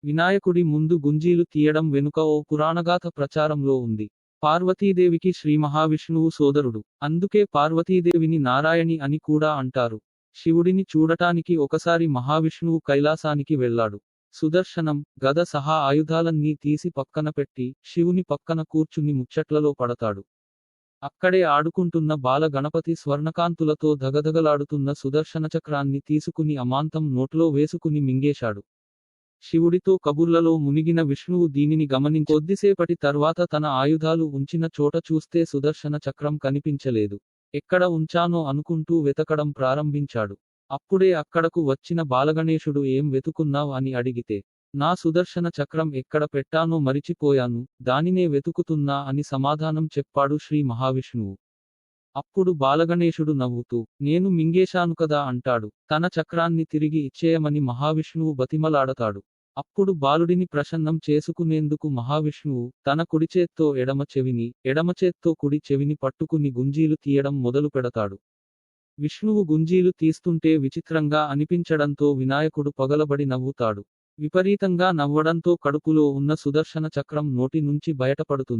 వినాయకుడి ముందు గుంజీలు తీయడం వెనుక ఓ పురాణగాథ ప్రచారంలో ఉంది. పార్వతీదేవికి శ్రీ మహావిష్ణువు సోదరుడు. అందుకే పార్వతీదేవిని నారాయణి అని కూడా అంటారు. శివుడిని చూడటానికి ఒకసారి మహావిష్ణువు కైలాసానికి వెళ్ళాడు. సుదర్శనం, గద సహా ఆయుధాలన్నీ తీసి పక్కన పెట్టి, శివుని పక్కన కూర్చుని ముచ్చట్లలో పడతాడు. అక్కడే ఆడుకుంటున్న బాల గణపతి స్వర్ణకాంతులతో ధగధగలాడుతున్న సుదర్శనచక్రాన్ని తీసుకుని అమాంతం నోట్లో వేసుకుని మింగేశాడు. శివుడితో కబుర్లలో మునిగిన విష్ణువు దీనిని గమనించి కొద్దిసేపటి తర్వాత తన ఆయుధాలు ఉంచిన చోట చూస్తే సుదర్శన చక్రం కనిపించలేదు. ఎక్కడ ఉంచానో అనుకుంటూ వెతకడం ప్రారంభించాడు. అప్పుడే అక్కడకు వచ్చిన బాలగణేశుడు ఏం వెతుకున్నావ్ అని అడిగితే, నా సుదర్శన చక్రం ఎక్కడ పెట్టానో మరిచిపోయాను, దానినే వెతుకుతున్నా అని సమాధానం చెప్పాడు శ్రీ మహావిష్ణువు. అప్పుడు బాలగణేశుడు నవ్వుతూ, నేను మింగేశాను కదా అంటాడు. తన చక్రాన్ని తిరిగి ఇచ్చేయమని మహావిష్ణువు బతిమలాడతాడు. అప్పుడు బాలుడిని ప్రసన్నం చేసుకునేందుకు మహావిష్ణువు తన కుడిచేత్తో ఎడమచేత్తో కుడి చెవిని పట్టుకుని గుంజీలు తీయడం మొదలు పెడతాడు. విష్ణువు గుంజీలు తీస్తుంటే విచిత్రంగా అనిపించడంతో వినాయకుడు పగలబడి నవ్వుతాడు. విపరీతంగా నవ్వడంతో కడుపులో ఉన్న సుదర్శన చక్రం నోటి నుంచి బయటపడుతుంది.